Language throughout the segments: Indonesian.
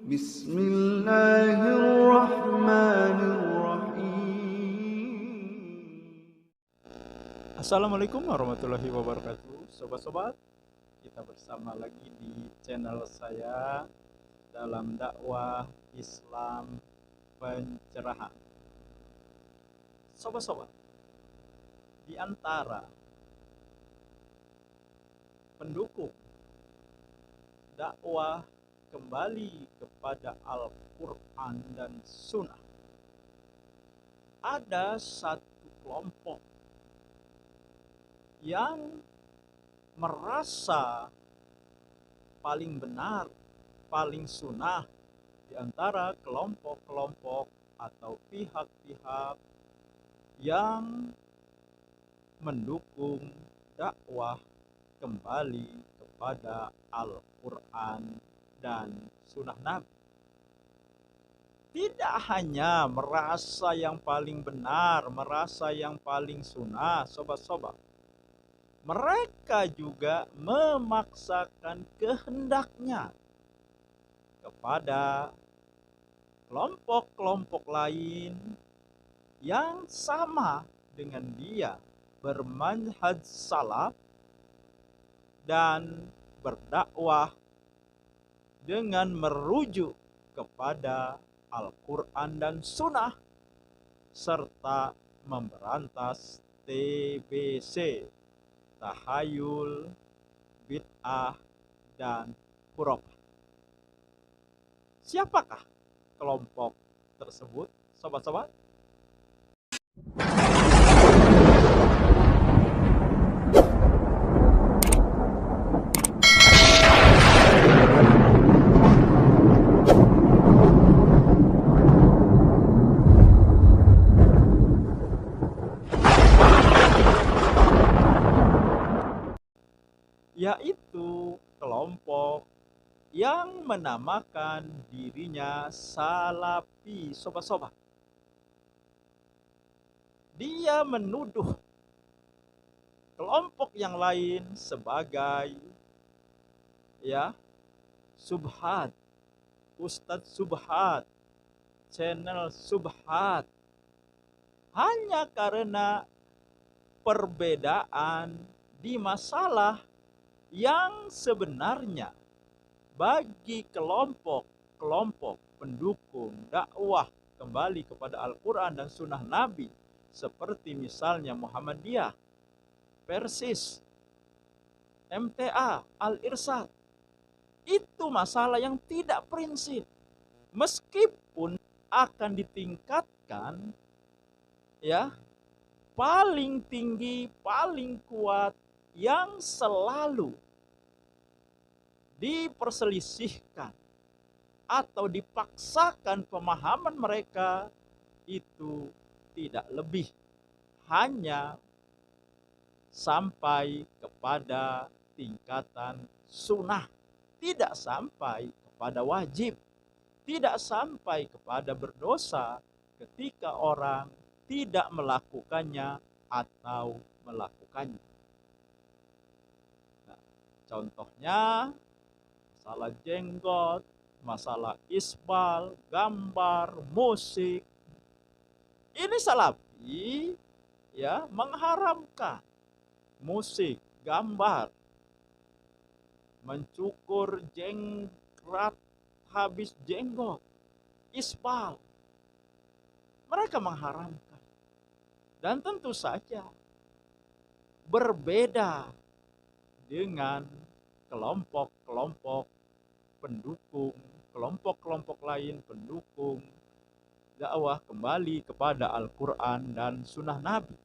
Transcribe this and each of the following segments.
Bismillahirrahmanirrahim. Assalamualaikum warahmatullahi wabarakatuh. Sobat-sobat, kita bersama lagi di channel saya dalam dakwah Islam pencerahan. Sobat-sobat, di antara pendukung dakwah kembali kepada Al-Quran dan Sunnah, ada satu kelompok yang merasa paling benar, paling sunnah di antara kelompok-kelompok atau pihak-pihak yang mendukung dakwah kembali kepada Al-Quran dan Sunnah Nabi. Tidak hanya merasa yang paling benar, merasa yang paling sunnah, sobat-sobat. Mereka juga memaksakan kehendaknya kepada kelompok-kelompok lain yang sama dengan dia, bermanhaj salaf dan berdakwah dengan merujuk kepada Al-Quran dan Sunnah serta memberantas TBC, tahayul, bid'ah, dan khurafat. Siapakah kelompok tersebut, sobat-sobat? Yaitu kelompok yang menamakan dirinya Salafi, sobat-sobat. Dia menuduh kelompok yang lain sebagai subhat, Ustadz Subhat, channel Subhat, hanya karena perbedaan di masalah yang sebenarnya bagi kelompok-kelompok pendukung dakwah kembali kepada Al-Quran dan Sunnah Nabi, seperti misalnya Muhammadiyah, Persis, MTA, Al-Irsyad, itu masalah yang tidak prinsip. Meskipun akan ditingkatkan paling tinggi, paling kuat, yang selalu diperselisihkan atau dipaksakan pemahaman mereka itu tidak lebih hanya sampai kepada tingkatan sunnah, tidak sampai kepada wajib, tidak sampai kepada berdosa ketika orang tidak melakukannya atau melakukannya. Contohnya masalah jenggot, masalah isbal, gambar, musik. Ini Salafi mengharamkan musik, gambar, mencukur jenggot habis jenggot, isbal. Mereka mengharamkan. Dan tentu saja berbeda dengan kelompok-kelompok pendukung, kelompok-kelompok lain pendukung dakwah kembali kepada Al-Quran dan Sunnah Nabi,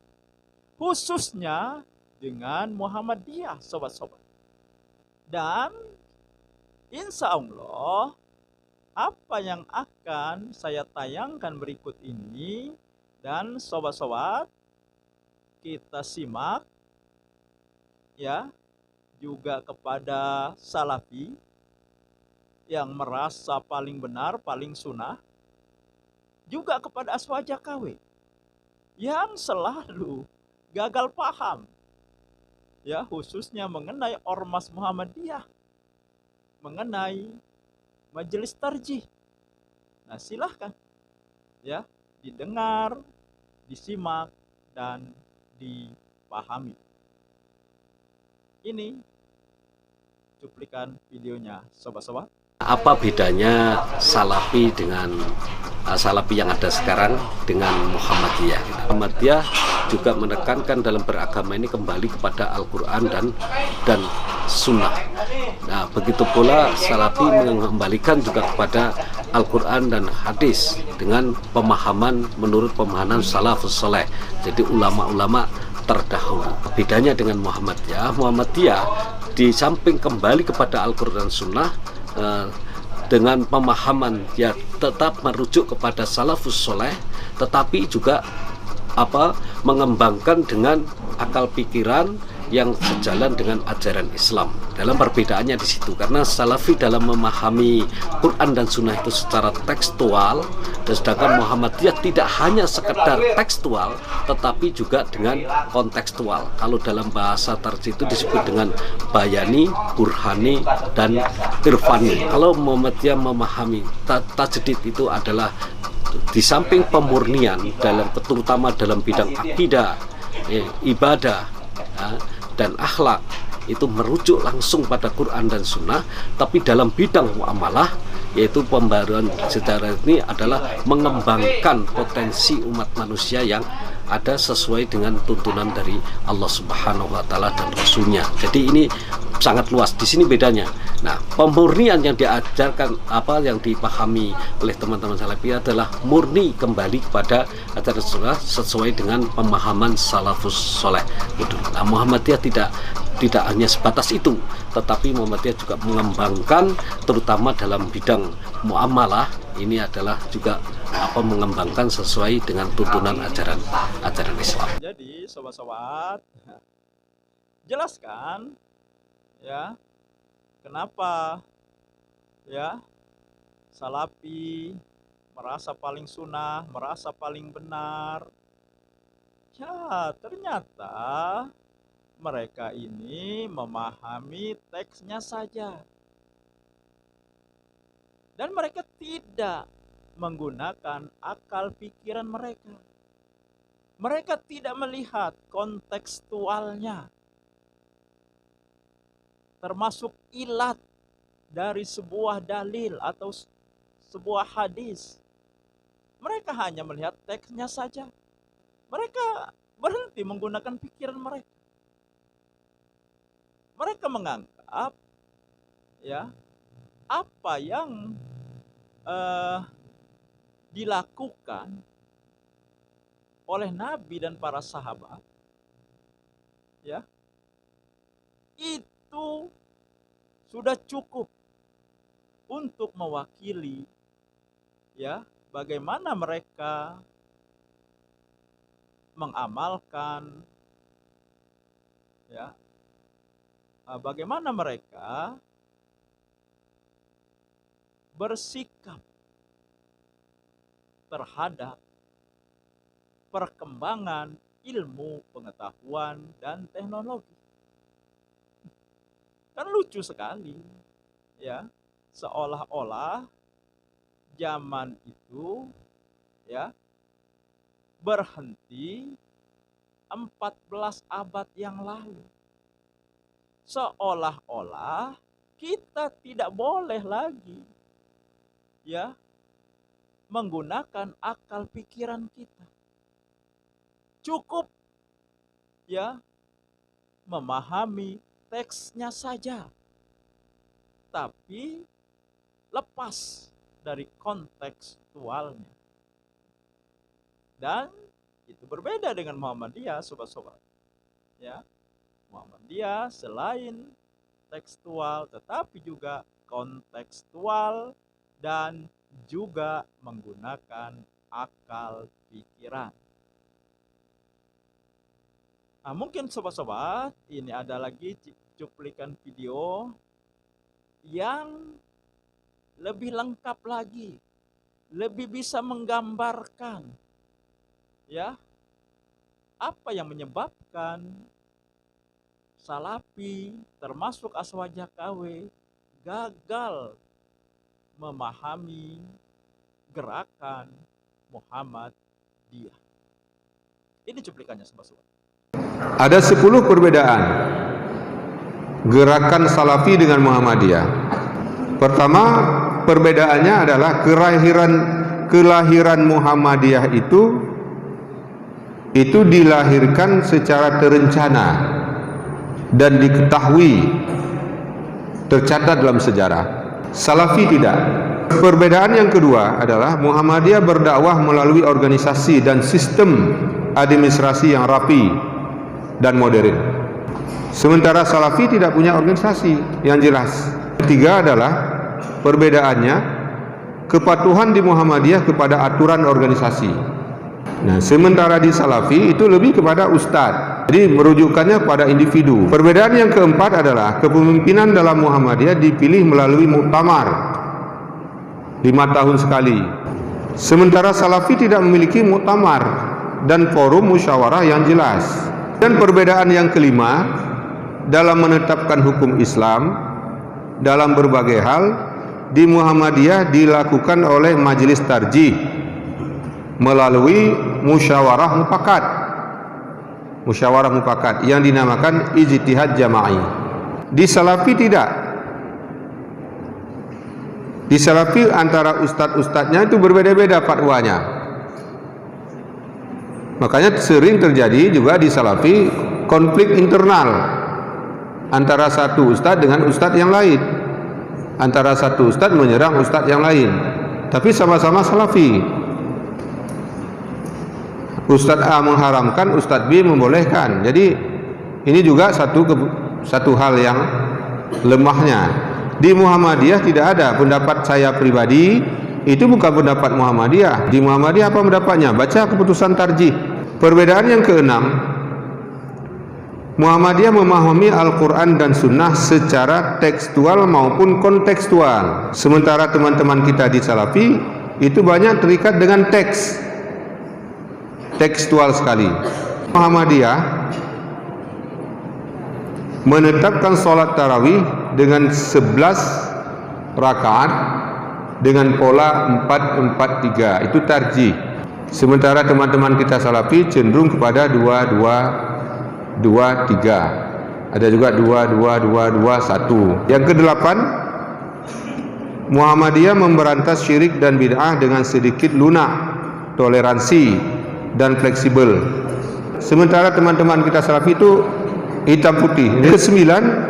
khususnya dengan Muhammadiyah, sobat-sobat. Dan insya Allah apa yang akan saya tayangkan berikut ini, dan sobat-sobat kita simak juga kepada Salafi yang merasa paling benar, paling sunnah, juga kepada Aswaja KW yang selalu gagal paham khususnya mengenai Ormas Muhammadiyah, mengenai majelis tarjih. Nah, silahkan ya didengar, disimak, dan dipahami. Ini cuplikan videonya, sobat-sobat. Apa bedanya Salafi dengan Salafi yang ada sekarang dengan Muhammadiyah? Muhammadiyah juga menekankan dalam beragama ini kembali kepada Al-Quran dan Sunnah. Nah, begitu pula Salafi mengembalikan juga kepada Al-Quran dan hadis dengan pemahaman menurut pemahaman salafus soleh, jadi ulama-ulama terdahulu. Bedanya dengan Muhammadiyah di samping kembali kepada Al-Quran dan Sunnah dengan pemahaman ya tetap merujuk kepada salafus soleh, tetapi juga mengembangkan dengan akal pikiran yang sejalan dengan ajaran Islam. Dalam perbedaannya di situ, karena Salafi dalam memahami Quran dan Sunnah itu secara tekstual, dan sedangkan Muhammadiyah tidak hanya sekedar tekstual, tetapi juga dengan kontekstual. Kalau dalam bahasa tarjih itu disebut dengan bayani, burhani, dan irfani. Kalau Muhammadiyah memahami tajdid itu adalah di samping pemurnian terutama dalam bidang akidah, ibadah, dan akhlak, itu merujuk langsung pada Quran dan Sunnah, tapi dalam bidang muamalah, yaitu pembaruan sejarah ini adalah mengembangkan potensi umat manusia yang ada sesuai dengan tuntunan dari Allah Subhanahu wa Ta'ala dan Rasulnya. Jadi ini sangat luas. Di sini bedanya. Nah, pemurnian yang diajarkan, yang dipahami oleh teman-teman Salafi adalah murni kembali kepada ajaran Rasulullah sesuai dengan pemahaman salafus soleh. Nah, Muhammadiyah tidak hanya sebatas itu, tetapi Muhammadiyah juga mengembangkan terutama dalam bidang muamalah. Ini adalah juga mengembangkan sesuai dengan tuntunan ajaran Islam. Jadi sobat-sobat, jelaskan ya kenapa ya Salafi merasa paling sunnah, merasa paling benar. Ya, ternyata mereka ini memahami teksnya saja. Dan mereka tidak menggunakan akal pikiran mereka. Mereka tidak melihat kontekstualnya, termasuk ilat dari sebuah dalil atau sebuah hadis. Mereka hanya melihat teksnya saja. Mereka berhenti menggunakan pikiran mereka. Mereka menganggap ya apa yang dilakukan oleh Nabi dan para sahabat ya itu sudah cukup untuk mewakili ya bagaimana mereka mengamalkan ya bagaimana mereka bersikap terhadap perkembangan ilmu, pengetahuan, dan teknologi. Kan lucu sekali, ya, seolah-olah zaman itu, ya, berhenti 14 abad yang lalu. Seolah-olah kita tidak boleh lagi, ya, menggunakan akal pikiran kita. Cukup ya memahami teksnya saja, tapi lepas dari kontekstualnya. Dan itu berbeda dengan Muhammadiyah, sobat-sobat. Ya, Muhammadiyah selain tekstual tetapi juga kontekstual dan juga menggunakan akal pikiran. Nah, mungkin sobat-sobat, ini ada lagi cuplikan video yang lebih lengkap lagi, lebih bisa menggambarkan ya apa yang menyebabkan Salafi termasuk Aswaja KW gagal memahami gerakan Muhammadiyah. Ini cuplikannya sobat-sobat. Ada 10 perbedaan gerakan Salafi dengan Muhammadiyah. Pertama, perbedaannya adalah kelahiran Muhammadiyah itu dilahirkan secara terencana dan diketahui, tercatat dalam sejarah. Salafi tidak. Perbedaan yang kedua adalah Muhammadiyah berdakwah melalui organisasi dan sistem administrasi yang rapi dan modern, sementara Salafi tidak punya organisasi yang jelas. Ketiga adalah perbedaannya kepatuhan di Muhammadiyah kepada aturan organisasi. Nah, sementara di Salafi itu lebih kepada ustadz, jadi merujukannya pada individu. Perbedaan yang keempat adalah kepemimpinan dalam Muhammadiyah dipilih melalui muktamar 5 tahun sekali, sementara Salafi tidak memiliki muktamar dan forum musyawarah yang jelas. Dan perbedaan yang kelima, dalam menetapkan hukum Islam dalam berbagai hal di Muhammadiyah dilakukan oleh majelis tarjih melalui musyawarah mufakat yang dinamakan ijtihad jama'i. Di Salafi tidak. Di Salafi antara ustadz-ustadznya itu berbeda-beda fatwanya. Makanya sering terjadi juga di Salafi konflik internal antara satu ustadz dengan ustadz yang lain, antara satu ustadz menyerang ustadz yang lain, tapi sama-sama Salafi. Ustadz A mengharamkan, ustadz B membolehkan. Jadi ini juga satu hal yang lemahnya. Di Muhammadiyah tidak ada pendapat saya pribadi, itu bukan pendapat Muhammadiyah. Di Muhammadiyah apa pendapatnya? Baca keputusan tarjih. Perbedaan yang keenam, Muhammadiyah memahami Al-Quran dan Sunnah secara tekstual maupun kontekstual, sementara teman-teman kita di Salafi itu banyak terikat dengan tekstual sekali. Muhammadiyah menetapkan sholat tarawih dengan 11 rakaat dengan pola 4-4-3, itu tarjih. Sementara teman-teman kita Salafi cenderung kepada 2-2-2-3, ada juga 2-2-2-2-1. Yang kedelapan, Muhammadiyah memberantas syirik dan bid'ah dengan sedikit lunak, toleransi dan fleksibel. Sementara teman-teman kita Salafi itu hitam putih. Yang kesembilan,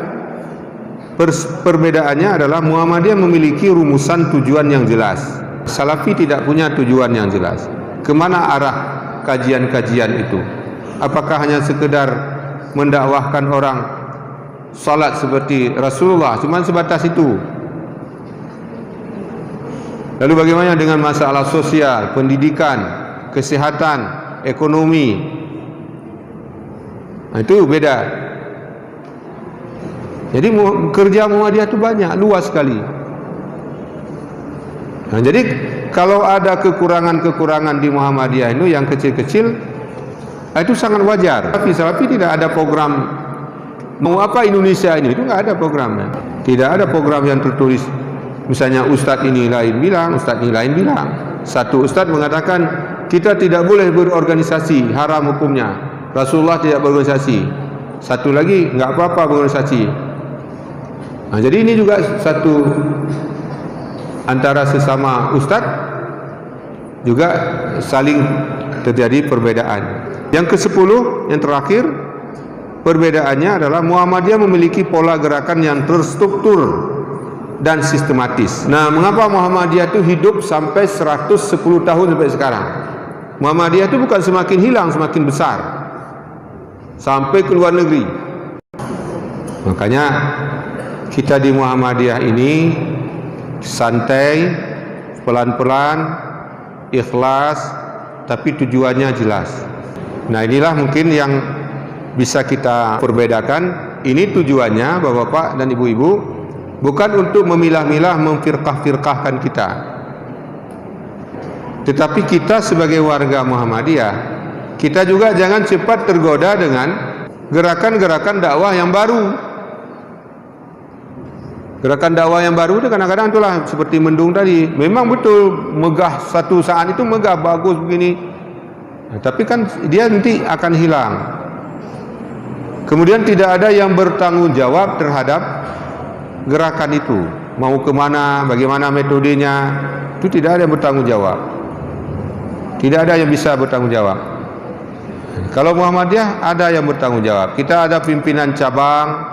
perbedaannya adalah Muhammadiyah memiliki rumusan tujuan yang jelas. Salafi tidak punya tujuan yang jelas. Kemana arah kajian-kajian itu? Apakah hanya sekedar mendakwahkan orang salat seperti Rasulullah, cuma sebatas itu? Lalu bagaimana dengan masalah sosial, pendidikan, kesehatan, ekonomi? Nah, itu beda. Jadi kerja Muhammadiyah itu banyak, luas sekali. Nah, jadi kalau ada kekurangan-kekurangan di Muhammadiyah itu yang kecil-kecil, itu sangat wajar. Tapi Salafi tidak ada program mau apa Indonesia ini, itu nggak ada programnya. Tidak ada program yang tertulis. Misalnya ustadz ini lain bilang, ustadz ini lain bilang. Satu ustadz mengatakan kita tidak boleh berorganisasi, haram hukumnya. Rasulullah tidak berorganisasi. Satu lagi nggak apa-apa berorganisasi. Nah, jadi ini juga satu antara sesama ustadz juga saling terjadi perbedaan. Yang ke-10, yang terakhir, perbedaannya adalah Muhammadiyah memiliki pola gerakan yang terstruktur dan sistematis. Nah, mengapa Muhammadiyah itu hidup sampai 110 tahun sampai sekarang? Muhammadiyah itu bukan semakin hilang, semakin besar sampai ke luar negeri. Makanya kita di Muhammadiyah ini santai, pelan-pelan, ikhlas, tapi tujuannya jelas. Nah, inilah mungkin yang bisa kita perbedakan. Ini tujuannya Bapak-bapak dan Ibu-ibu, bukan untuk memilah-milah, memfirqah-firqahkan kita, tetapi kita sebagai warga Muhammadiyah, kita juga jangan cepat tergoda dengan gerakan-gerakan dakwah yang baru. Gerakan dakwah yang baru itu kadang-kadang itulah seperti mendung tadi. Memang betul megah, satu saat itu megah, bagus begini. Tapi kan dia nanti akan hilang. Kemudian tidak ada yang bertanggung jawab terhadap gerakan itu. Mau kemana, bagaimana metodenya, itu tidak ada yang bertanggung jawab. Tidak ada yang bisa bertanggung jawab. Kalau Muhammadiyah ada yang bertanggung jawab. Kita ada pimpinan cabang,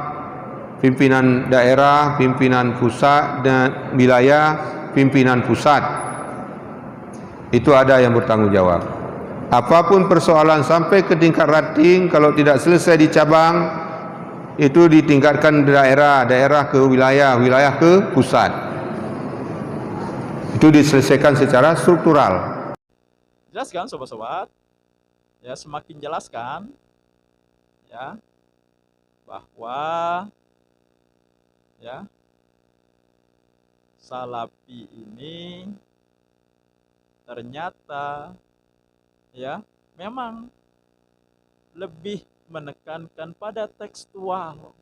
pimpinan daerah, pimpinan pusat dan wilayah, pimpinan pusat. Itu ada yang bertanggung jawab. Apapun persoalan sampai ke tingkat ranting, kalau tidak selesai di cabang, itu ditingkatkan daerah, daerah ke wilayah, wilayah ke pusat. Itu diselesaikan secara struktural. Jelas kan sobat-sobat? Ya, semakin jelas kan? Ya, bahwa ya Salafi ini ternyata ya memang lebih menekankan pada tekstual.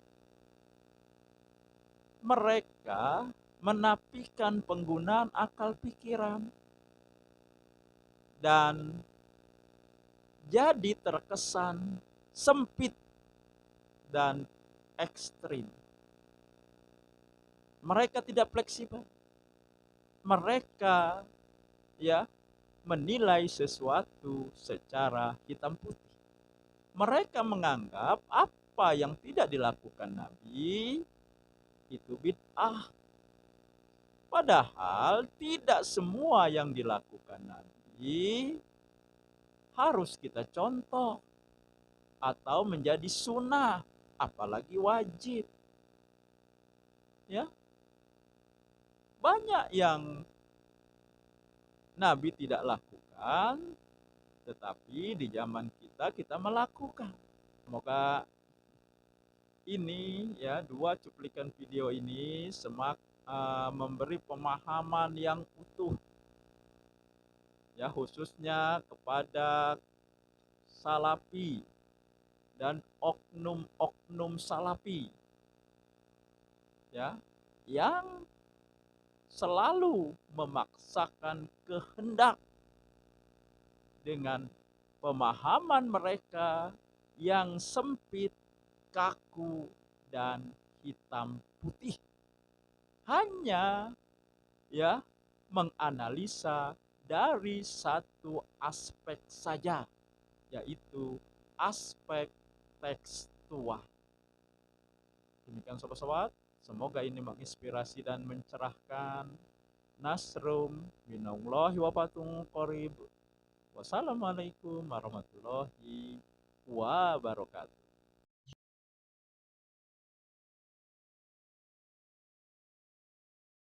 Mereka menafikan penggunaan akal pikiran dan jadi terkesan sempit dan ekstrim. Mereka tidak fleksibel. Mereka ya menilai sesuatu secara hitam putih. Mereka menganggap apa yang tidak dilakukan Nabi itu bid'ah. Padahal tidak semua yang dilakukan Nabi harus kita contoh atau menjadi sunnah, apalagi wajib. Ya, banyak yang Nabi tidak lakukan, tetapi di zaman kita melakukan. Semoga ini ya dua cuplikan video ini memberi pemahaman yang utuh, ya khususnya kepada Salafi dan oknum-oknum Salafi, ya yang selalu memaksakan kehendak dengan pemahaman mereka yang sempit, kaku, dan hitam putih. Hanya ya menganalisa dari satu aspek saja, yaitu aspek tekstual. Demikian sobat-sobat, semoga ini menginspirasi dan mencerahkan. Nasrum minallahi wa fatun qarib. Wassalamualaikum warahmatullahi wabarakatuh.